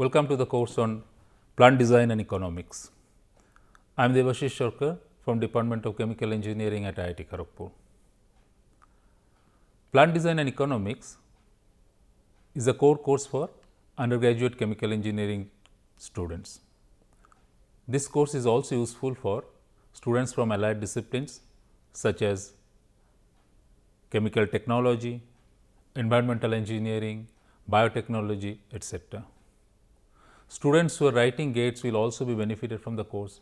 Welcome to the course on Plant Design and Economics. I am Devashish Sharkar from Department of Chemical Engineering at IIT Kharagpur. Plant Design and Economics is a core course for undergraduate chemical engineering students. This course is also useful for students from allied disciplines such as chemical technology, environmental engineering, biotechnology, etc. Students who are writing gates will also be benefited from the course.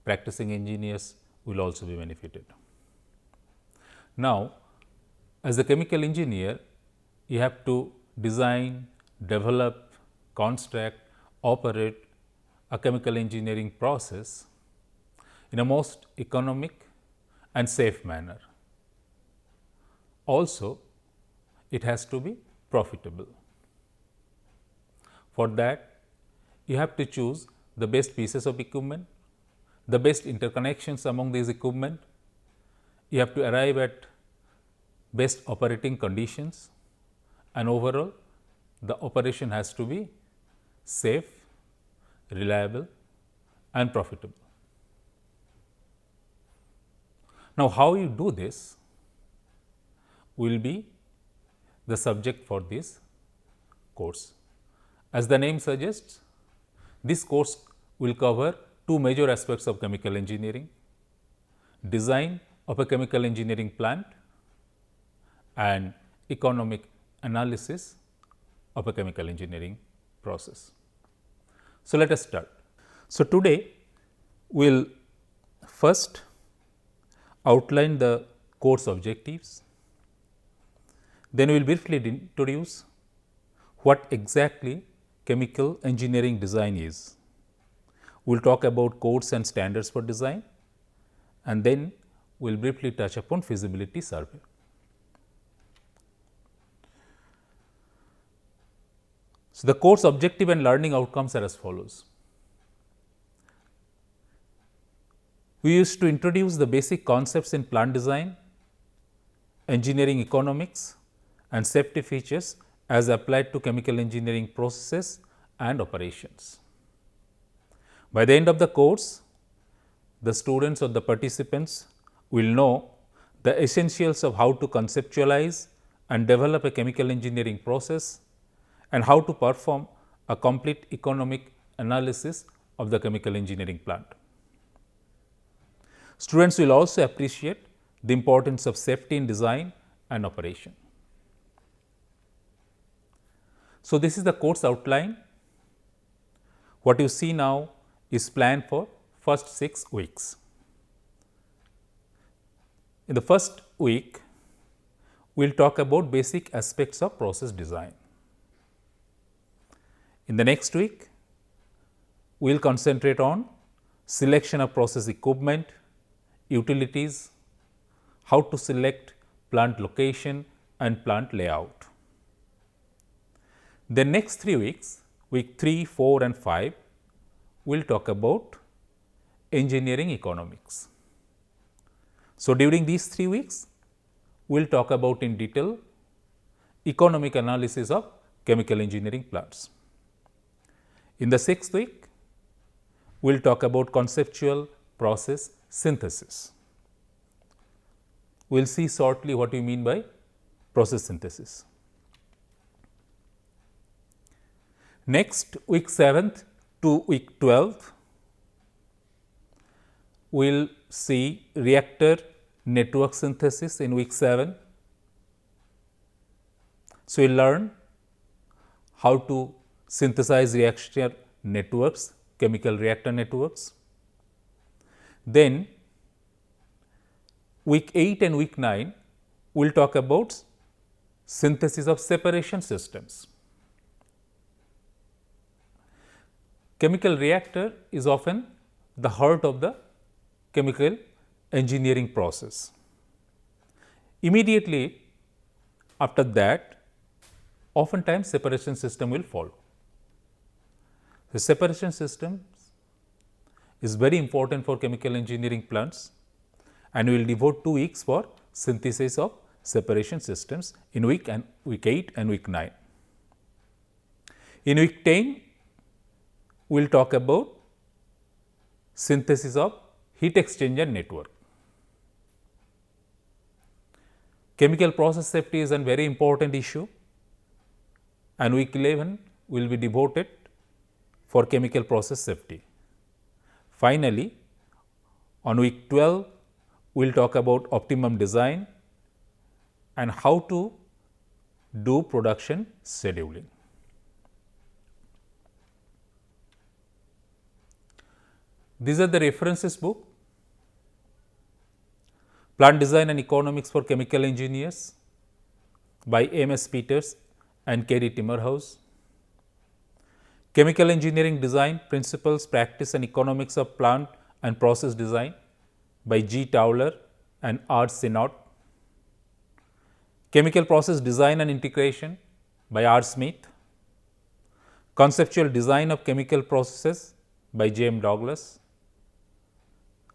Practicing engineers will also be benefited. Now, as a chemical engineer, you have to design, develop, construct, operate a chemical engineering process in a most economic and safe manner. Also, it has to be profitable. For that, you have to choose the best pieces of equipment, the best interconnections among these equipment. You have to arrive at best operating conditions, and overall the operation has to be safe, reliable and profitable. Now, how you do this will be the subject for this course. As the name suggests, this course will cover two major aspects of chemical engineering: design of a chemical engineering plant and economic analysis of a chemical engineering process. So, let us start. So, today we will first outline the course objectives, then we will briefly introduce what exactly chemical engineering design is. We will talk about codes and standards for design, and then we will briefly touch upon feasibility survey. So, the course objective and learning outcomes are as follows. We used to introduce the basic concepts in plant design, engineering economics and safety features as applied to chemical engineering processes and operations. By the end of the course, the students or the participants will know the essentials of how to conceptualize and develop a chemical engineering process and how to perform a complete economic analysis of the chemical engineering plant. Students will also appreciate the importance of safety in design and operation. So, this is the course outline. What you see now is planned for first 6 weeks. In the first week, we will talk about basic aspects of process design. In the next week, we will concentrate on selection of process equipment, utilities, how to select plant location and plant layout. The next 3 weeks, week 3, 4 and 5, we will talk about engineering economics. So, during these 3 weeks, we will talk about in detail economic analysis of chemical engineering plants. In the 6th week, we will talk about conceptual process synthesis. We will see shortly what we mean by process synthesis. Next, week 7th to week 12th, we will see reactor network synthesis in week 7. So, we will learn how to synthesize reactor networks, chemical reactor networks. Then, week 8 and week 9, we will talk about synthesis of separation systems. Chemical reactor is often the heart of the chemical engineering process. Immediately after that, oftentimes separation system will follow. The separation system is very important for chemical engineering plants, and we will devote 2 weeks for synthesis of separation systems in week 8 and week 9. In week 10, we will talk about synthesis of heat exchanger network. Chemical process safety is a very important issue, and week 11 will be devoted for chemical process safety. Finally, on week 12, we will talk about optimum design and how to do production scheduling. These are the references book, Plant Design and Economics for Chemical Engineers by M.S. Peters and Kerry Timmerhouse, Chemical Engineering Design Principles, Practice and Economics of Plant and Process Design by G. Towler and R. Sinnott, Chemical Process Design and Integration by R. Smith, Conceptual Design of Chemical Processes by J. M. Douglas,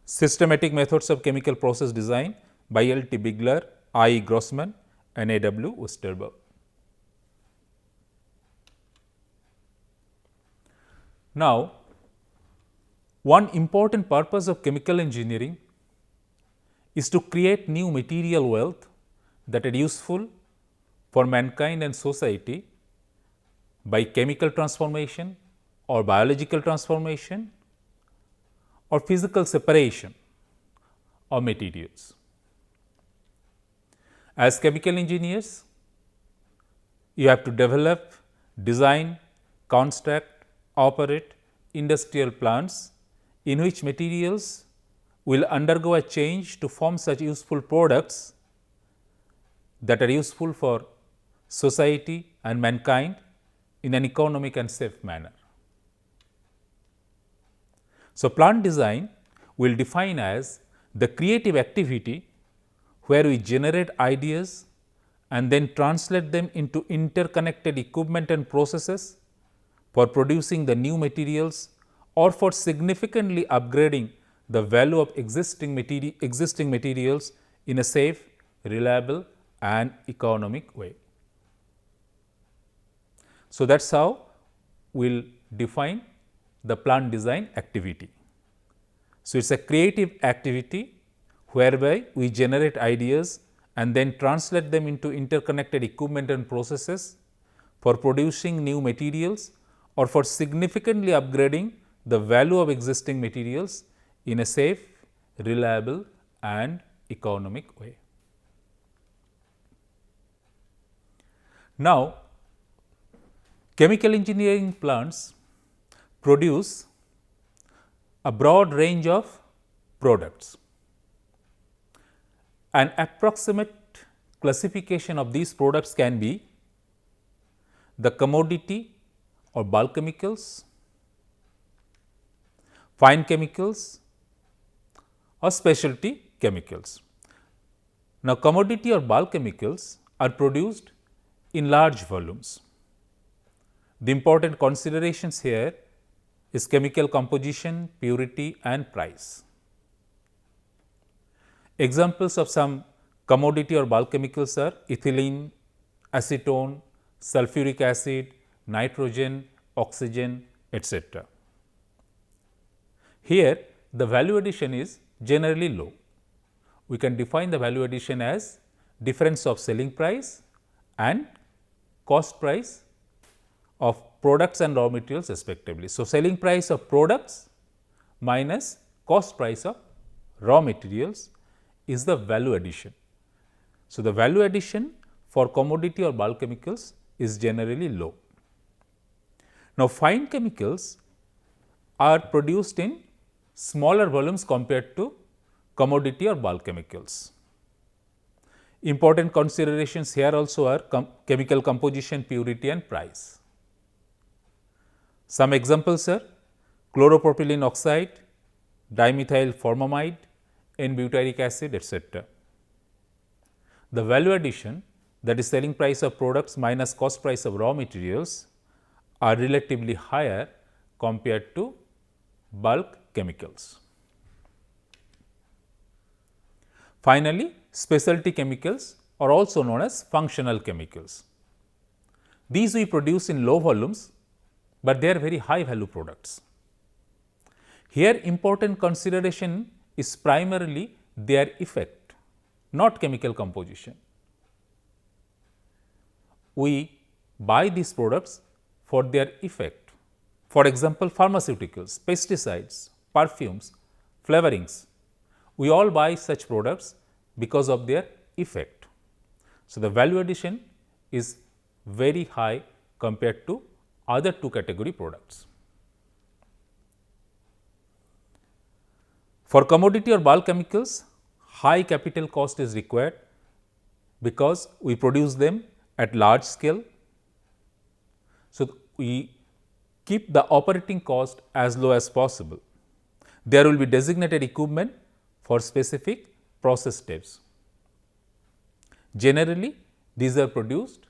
Systematic Methods of Chemical Process Design by L. T. Bigler, I. E. Grossman and A. W. Westerberg. Now, one important purpose of chemical engineering is to create new material wealth that are useful for mankind and society by chemical transformation or biological transformation or physical separation of materials. As chemical engineers, you have to develop, design, construct, operate industrial plants in which materials will undergo a change to form such useful products that are useful for society and mankind in an economic and safe manner. So, plant design will define as the creative activity where we generate ideas and then translate them into interconnected equipment and processes for producing the new materials or for significantly upgrading the value of existing materials in a safe, reliable and economic way. So, that is how we will define the plant design activity. So, it is a creative activity whereby we generate ideas and then translate them into interconnected equipment and processes for producing new materials or for significantly upgrading the value of existing materials in a safe, reliable and economic way. Now, chemical engineering plants produce a broad range of products. An approximate classification of these products can be the commodity or bulk chemicals, fine chemicals or specialty chemicals. Now, commodity or bulk chemicals are produced in large volumes. The important considerations here is chemical composition, purity and price. Examples of some commodity or bulk chemicals are ethylene, acetone, sulfuric acid, nitrogen, oxygen, etc. Here the value addition is generally low. We can define the value addition as difference of selling price and cost price of products and raw materials respectively. So, selling price of products minus cost price of raw materials is the value addition. So, the value addition for commodity or bulk chemicals is generally low. Now, fine chemicals are produced in smaller volumes compared to commodity or bulk chemicals. Important considerations here also are chemical composition, purity and price. Some examples are chloropropylene oxide, dimethyl formamide, N-butyric acid, etc. The value addition, that is selling price of products minus cost price of raw materials, are relatively higher compared to bulk chemicals. Finally, specialty chemicals are also known as functional chemicals. These we produce in low volumes, but they are very high value products. Here important consideration is primarily their effect, not chemical composition. We buy these products for their effect. For example, pharmaceuticals, pesticides, perfumes, flavorings, we all buy such products because of their effect. So, the value addition is very high compared to other two category products. For commodity or bulk chemicals, high capital cost is required because we produce them at large scale. So, we keep the operating cost as low as possible. There will be designated equipment for specific process steps. Generally, these are produced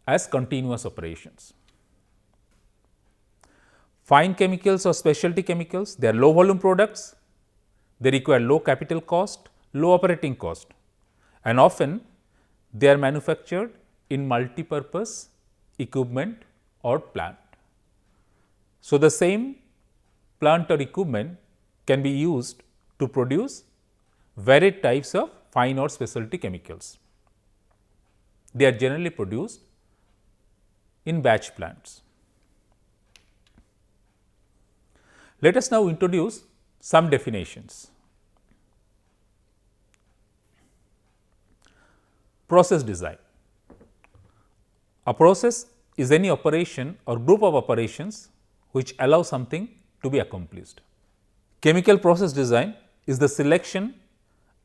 as continuous operations. Fine chemicals or specialty chemicals, they are low volume products, they require low capital cost, low operating cost, and often they are manufactured in multi-purpose equipment or plant. So, the same plant or equipment can be used to produce varied types of fine or specialty chemicals. They are generally produced in batch plants. Let us now introduce some definitions. Process design. A process is any operation or group of operations which allow something to be accomplished. Chemical process design is the selection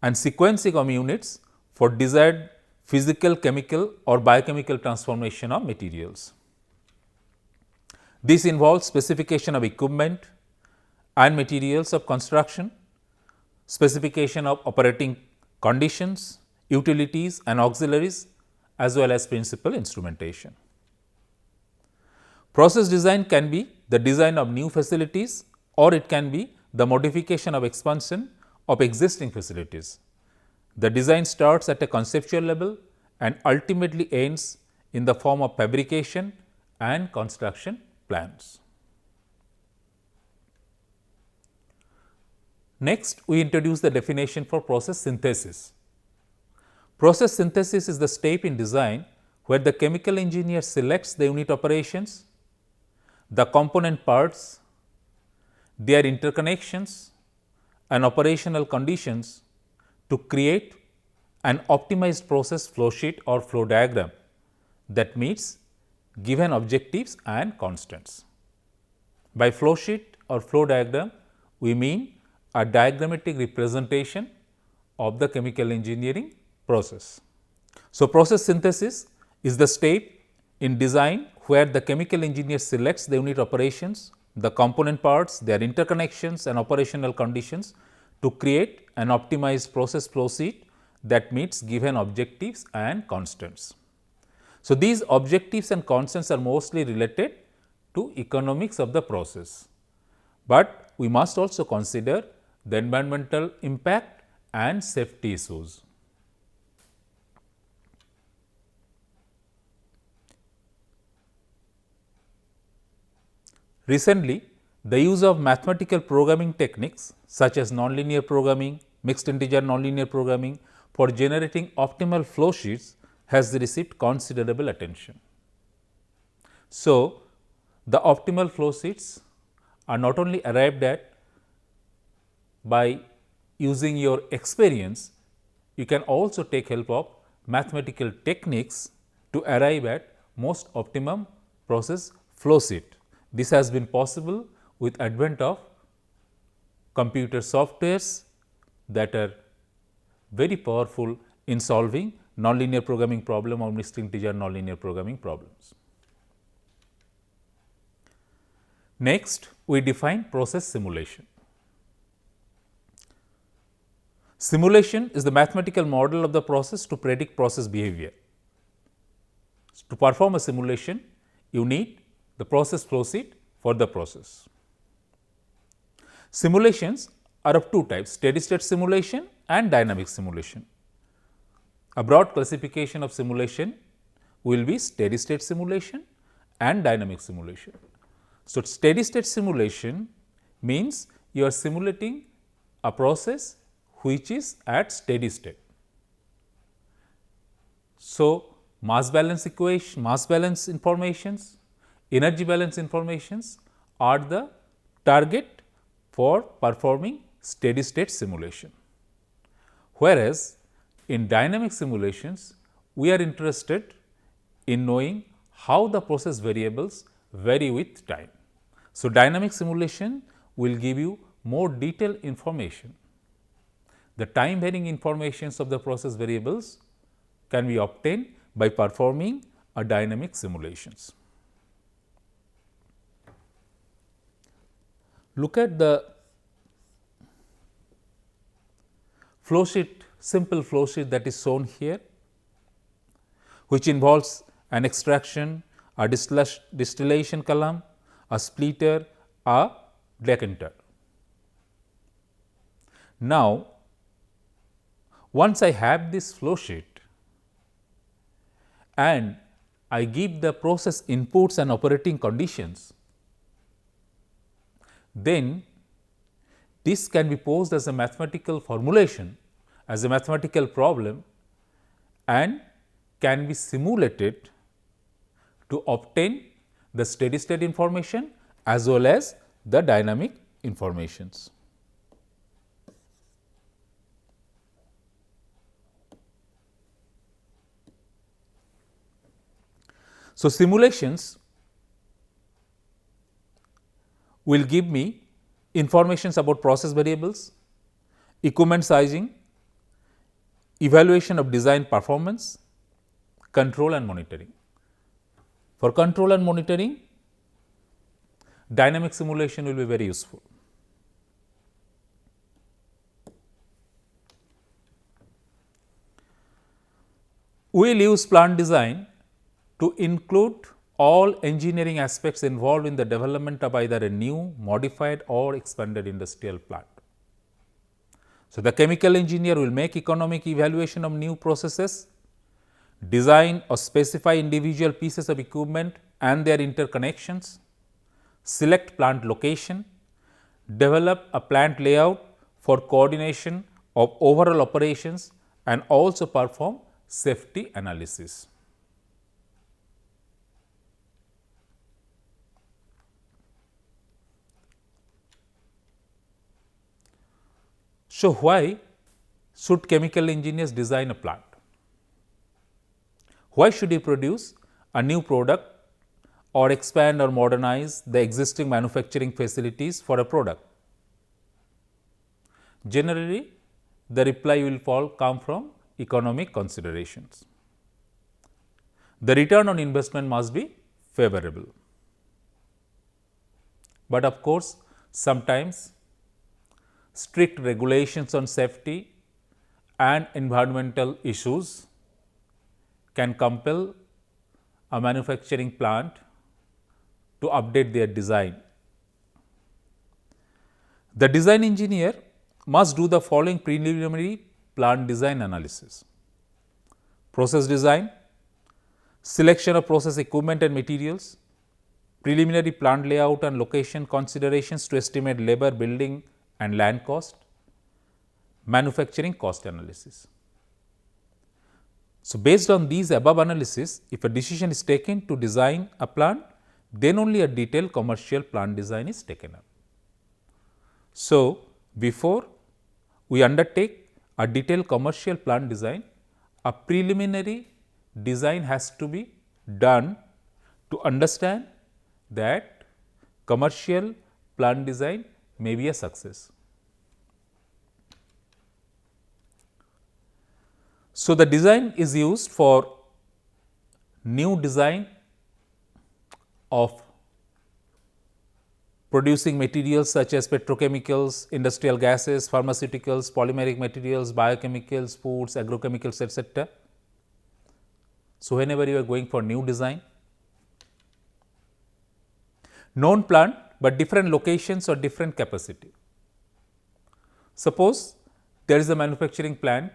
and sequencing of units for desired physical, chemical or biochemical transformation of materials. This involves specification of equipment and materials of construction, specification of operating conditions, utilities and auxiliaries, as well as principal instrumentation. Process design can be the design of new facilities, or it can be the modification of expansion of existing facilities. The design starts at a conceptual level and ultimately ends in the form of fabrication and construction plans. Next, we introduce the definition for process synthesis. Process synthesis is the step in design where the chemical engineer selects the unit operations, the component parts, their interconnections and operational conditions to create an optimized process flow sheet or flow diagram that meets given objectives and constants. By flow sheet or flow diagram, we mean a diagrammatic representation of the chemical engineering process. So, process synthesis is the step in design where the chemical engineer selects the unit operations, the component parts, their interconnections and operational conditions to create an optimized process flow sheet that meets given objectives and constants. So, these objectives and constants are mostly related to economics of the process, but we must also consider the environmental impact and safety issues. Recently, the use of mathematical programming techniques such as nonlinear programming, mixed integer nonlinear programming for generating optimal flow sheets has received considerable attention. So, the optimal flow sheets are not only arrived at by using your experience, you can also take help of mathematical techniques to arrive at most optimum process flow sheet. This has been possible with advent of computer softwares that are very powerful in solving nonlinear programming problem or mixed integer nonlinear programming problems. Next, we define process simulation. Simulation is the mathematical model of the process to predict process behavior. To perform a simulation, you need the process flow sheet for the process. Simulations are of two types: steady state simulation and dynamic simulation. A broad classification of simulation will be steady state simulation and dynamic simulation. So, steady state simulation means you are simulating a process which is at steady state. So, mass balance equation, mass balance informations, energy balance informations are the target for performing steady state simulation. Whereas, in dynamic simulations, we are interested in knowing how the process variables vary with time. So, dynamic simulation will give you more detailed information. The time varying informations of the process variables can be obtained by performing a dynamic simulations. Look at the flow sheet, simple flow sheet that is shown here, which involves an extraction, a distillation column, a splitter, a decanter. Now, once I have this flow sheet and I give the process inputs and operating conditions, then this can be posed as a mathematical formulation, as a mathematical problem, and can be simulated to obtain the steady state information as well as the dynamic informations. So, simulations will give me informations about process variables, equipment sizing, evaluation of design performance, control and monitoring. For control and monitoring, dynamic simulation will be very useful. We will use plant design to include all engineering aspects involved in the development of either a new, modified or expanded industrial plant. So, the chemical engineer will make economic evaluation of new processes, design or specify individual pieces of equipment and their interconnections, select plant location, develop a plant layout for coordination of overall operations and also perform safety analysis. So, why should chemical engineers design a plant? Why should he produce a new product or expand or modernize the existing manufacturing facilities for a product? Generally, the reply will come from economic considerations. The return on investment must be favorable. But of course, sometimes strict regulations on safety and environmental issues can compel a manufacturing plant to update their design. The design engineer must do the following preliminary plant design analysis: process design, selection of process equipment and materials, preliminary plant layout and location considerations to estimate labor, building and land cost, manufacturing cost analysis. So, based on these above analysis, if a decision is taken to design a plant, then only a detailed commercial plant design is taken up. So, before we undertake a detailed commercial plant design, a preliminary design has to be done to understand that commercial plant design may be a success. So, the design is used for new design of producing materials such as petrochemicals, industrial gases, pharmaceuticals, polymeric materials, biochemicals, foods, agrochemicals, etc. So, whenever you are going for new design, known plant, but different locations or different capacity. Suppose there is a manufacturing plant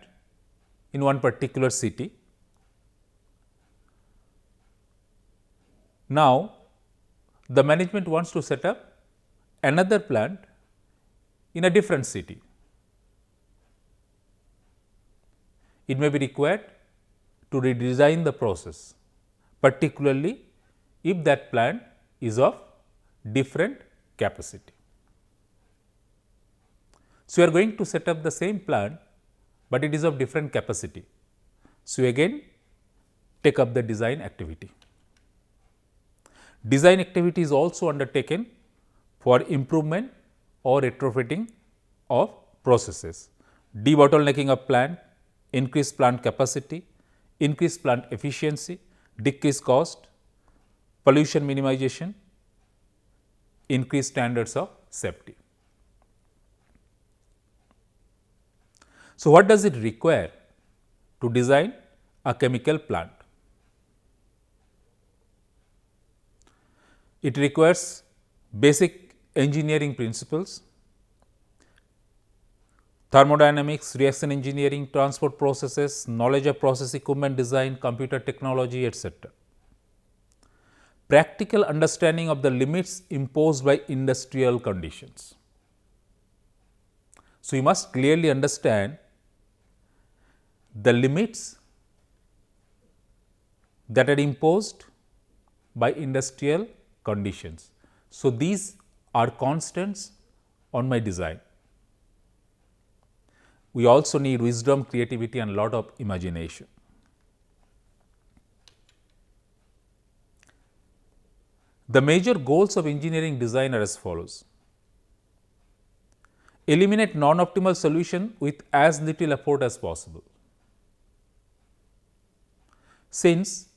in one particular city. Now, the management wants to set up another plant in a different city. It may be required to redesign the process, particularly if that plant is of different capacity. So, you are going to set up the same plant, but it is of different capacity. So, you again take up the design activity. Design activity is also undertaken for improvement or retrofitting of processes, debottlenecking of plant, increase plant capacity, increase plant efficiency, decrease cost, pollution minimization, increase standards of safety. So, what does it require to design a chemical plant? It requires basic engineering principles, thermodynamics, reaction engineering, transport processes, knowledge of process equipment design, computer technology, etc. Practical understanding of the limits imposed by industrial conditions. So, you must clearly understand the limits that are imposed by industrial conditions. So, these are constants on my design. We also need wisdom, creativity and lot of imagination. The major goals of engineering design are as follows: eliminate non-optimal solution with as little effort as possible. Since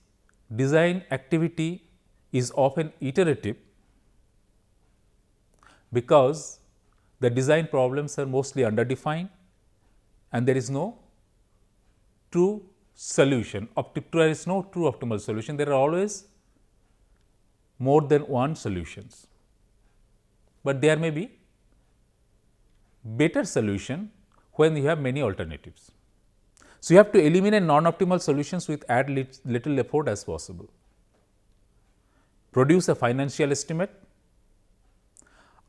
design activity is often iterative, because the design problems are mostly underdefined and there is no true solution, there is no true optimal solution, there are always more than one solutions, but there may be better solution when you have many alternatives. So, you have to eliminate non-optimal solutions with as little effort as possible. Produce a financial estimate,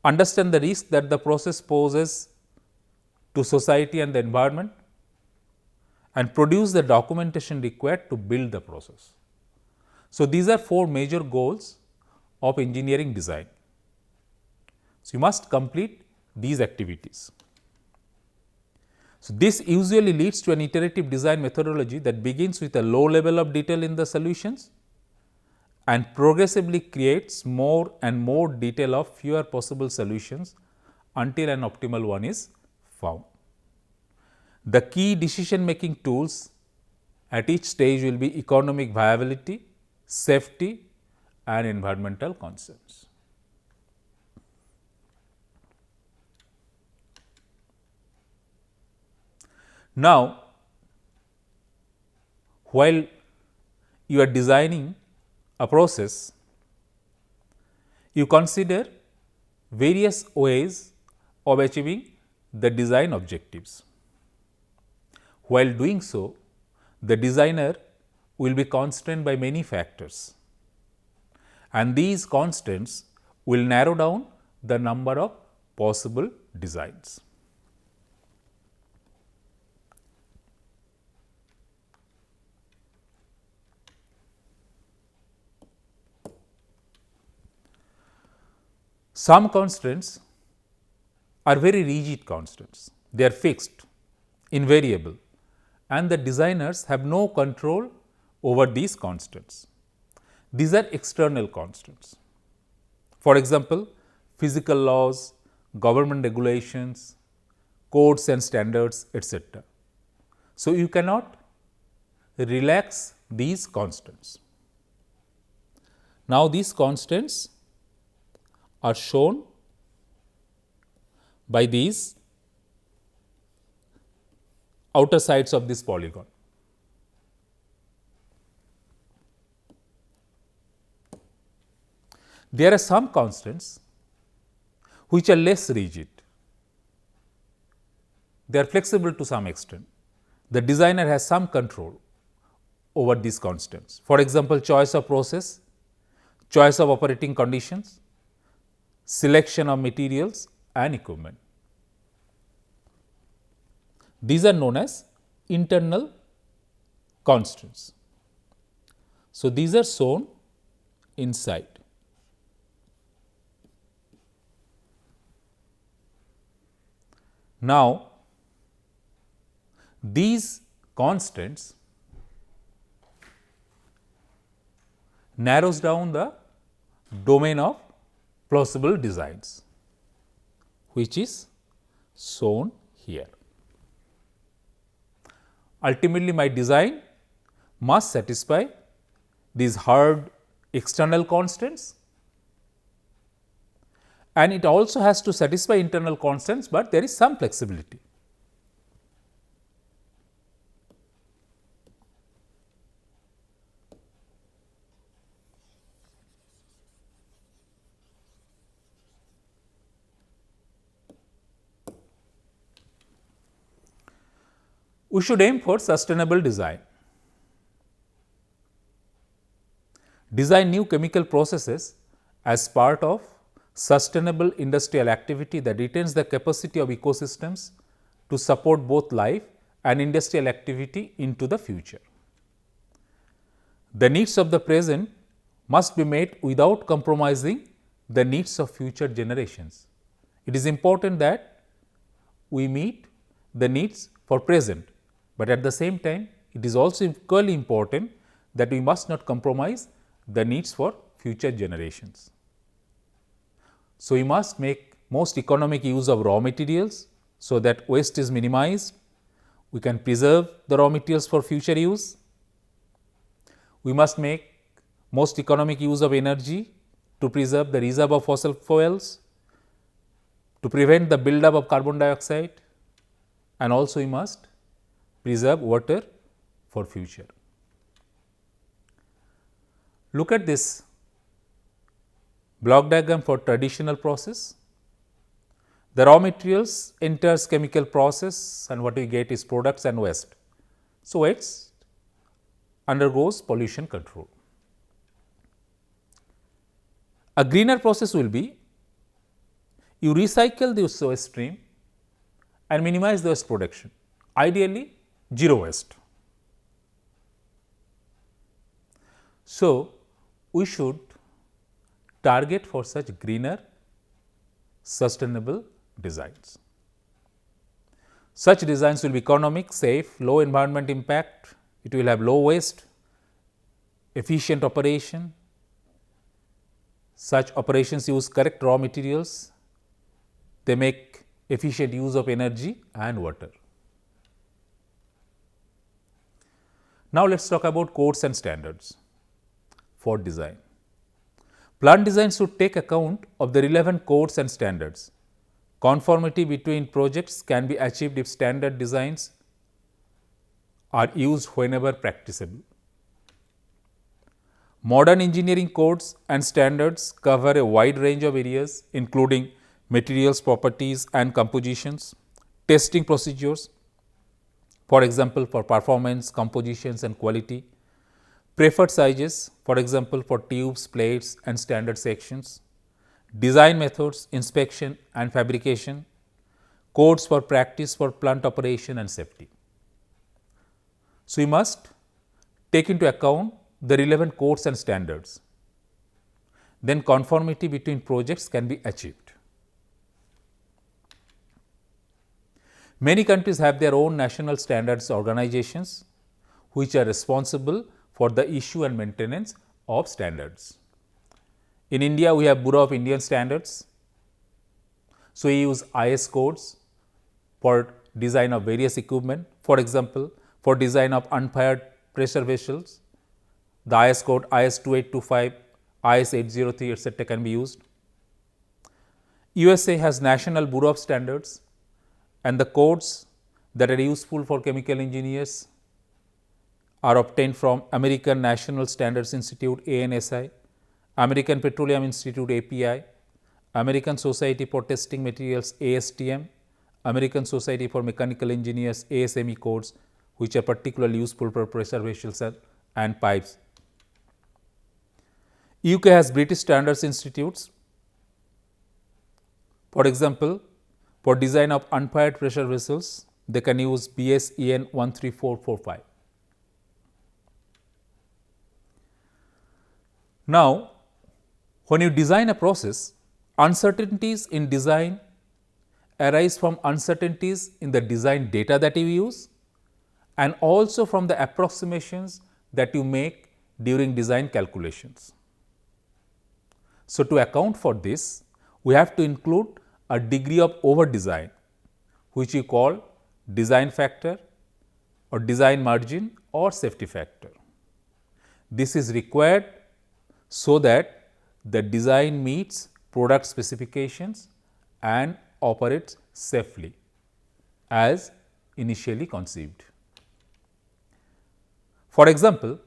understand the risk that the process poses to society and the environment, and produce the documentation required to build the process. So, these are 4 major goals of engineering design. So, you must complete these activities. So, this usually leads to an iterative design methodology that begins with a low level of detail in the solutions and progressively creates more and more detail of fewer possible solutions until an optimal one is found. The key decision making tools at each stage will be economic viability, safety and environmental concerns. Now, while you are designing a process, you consider various ways of achieving the design objectives. While doing so, the designer will be constrained by many factors, and these constraints will narrow down the number of possible designs. Some constraints are very rigid constraints, they are fixed, invariable, and the designers have no control over these constraints. These are external constraints. For example, physical laws, government regulations, codes and standards, etc. So, you cannot relax these constraints. Now, these constraints are shown by these outer sides of this polygon. There are some constraints which are less rigid, they are flexible to some extent. The designer has some control over these constraints. For example, choice of process, choice of operating conditions, selection of materials and equipment. These are known as internal constants. So, these are shown inside. Now, these constants narrows down the domain of plausible designs, which is shown here. Ultimately, my design must satisfy these hard external constants, and it also has to satisfy internal constants, but there is some flexibility. We should aim for sustainable design. Design new chemical processes as part of sustainable industrial activity that retains the capacity of ecosystems to support both life and industrial activity into the future. The needs of the present must be met without compromising the needs of future generations. It is important that we meet the needs for present, but at the same time it is also equally important that we must not compromise the needs for future generations. So, we must make most economic use of raw materials so that waste is minimized. We can preserve the raw materials for future use. We must make most economic use of energy to preserve the reserve of fossil fuels, to prevent the buildup of carbon dioxide, and also we must preserve water for future. Look at this block diagram for traditional process. The raw materials enters chemical process and what we get is products and waste. So, waste undergoes pollution control. A greener process will be you recycle the waste stream and minimize the waste production, ideally 0 waste. So, we should target for such greener sustainable designs. Such designs will be economic, safe, low environment impact, it will have low waste, efficient operation. Such operations use correct raw materials, they make efficient use of energy and water. Now, let us talk about codes and standards for design. Plant design should take account of the relevant codes and standards. Conformity between projects can be achieved if standard designs are used whenever practicable. Modern engineering codes and standards cover a wide range of areas including materials, properties and compositions, testing procedures, for example, for performance, compositions and quality, preferred sizes, for example, for tubes, plates and standard sections, design methods, inspection and fabrication, codes for practice for plant operation and safety. So, we must take into account the relevant codes and standards, then conformity between projects can be achieved. Many countries have their own national standards organizations which are responsible for the issue and maintenance of standards. In India, we have Bureau of Indian Standards. So, we use IS codes for design of various equipment. For example, for design of unfired pressure vessels, the IS code IS 2825, IS 803 etc. can be used. USA has National Bureau of Standards and the codes that are useful for chemical engineers are obtained from American National Standards Institute ANSI, American Petroleum Institute API, American Society for Testing Materials ASTM, American Society for Mechanical Engineers ASME codes which are particularly useful for pressure vessels and pipes. UK has British Standards Institutes, for example, for design of unfired pressure vessels they can use BS EN 13445. Now, when you design a process, uncertainties in design arise from uncertainties in the design data that you use and also from the approximations that you make during design calculations. So, to account for this, we have to include a degree of over design, which we call design factor or design margin or safety factor. This is required so that the design meets product specifications and operates safely as initially conceived. For example,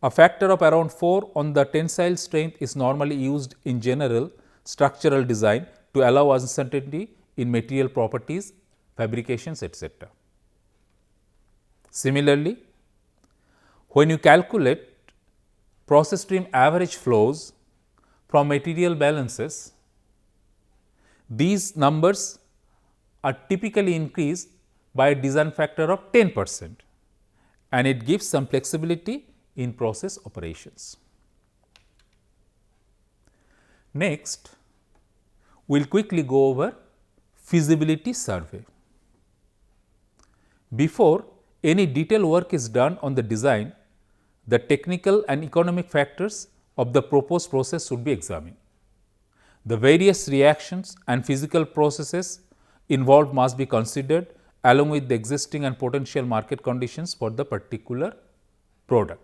a factor of around 4 on the tensile strength is normally used in general structural design to allow uncertainty in material properties, fabrications, etc. Similarly, when you calculate process stream average flows from material balances, these numbers are typically increased by a design factor of 10%, and it gives some flexibility in process operations. Next, we will quickly go over feasibility survey. Before any detailed work is done on the design, the technical and economic factors of the proposed process should be examined. The various reactions and physical processes involved must be considered along with the existing and potential market conditions for the particular product.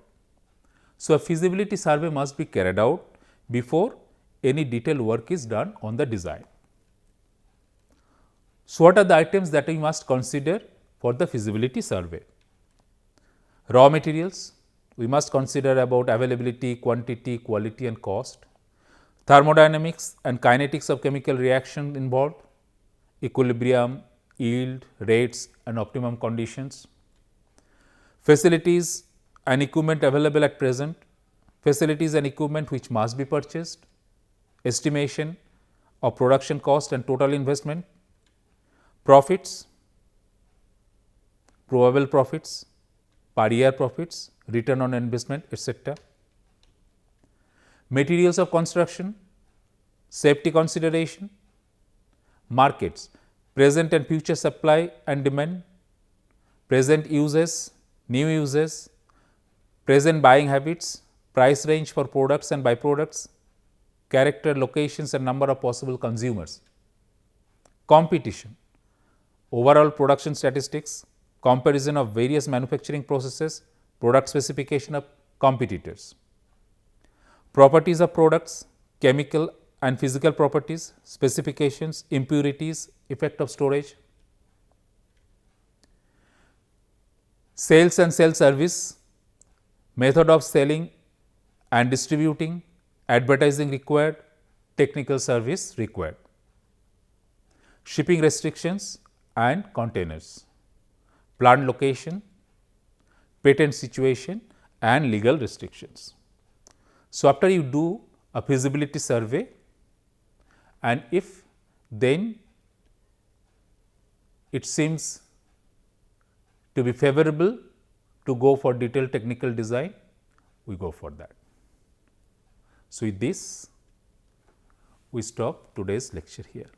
So, a feasibility survey must be carried out before any detailed work is done on the design. So, what are the items that we must consider for the feasibility survey? Raw materials, we must consider about availability, quantity, quality and cost. Thermodynamics and kinetics of chemical reaction involved, equilibrium, yield, rates and optimum conditions. Facilities and equipment available at present, facilities and equipment which must be purchased, estimation of production cost and total investment, profits, probable profits, per year profits, return on investment, etc. Materials of construction, safety consideration, markets, present and future supply and demand, present uses, new uses, present buying habits, price range for products and byproducts, character, locations and number of possible consumers. Competition, overall production statistics, comparison of various manufacturing processes, product specification of competitors. Properties of products, chemical and physical properties, specifications, impurities, effect of storage. Sales and sell service, method of selling and distributing, advertising required, technical service required. Shipping restrictions and containers, plant location, patent situation and legal restrictions. So, after you do a feasibility survey and if then it seems to be favorable to go for detailed technical design, we go for that. So, with this we stop today's lecture here.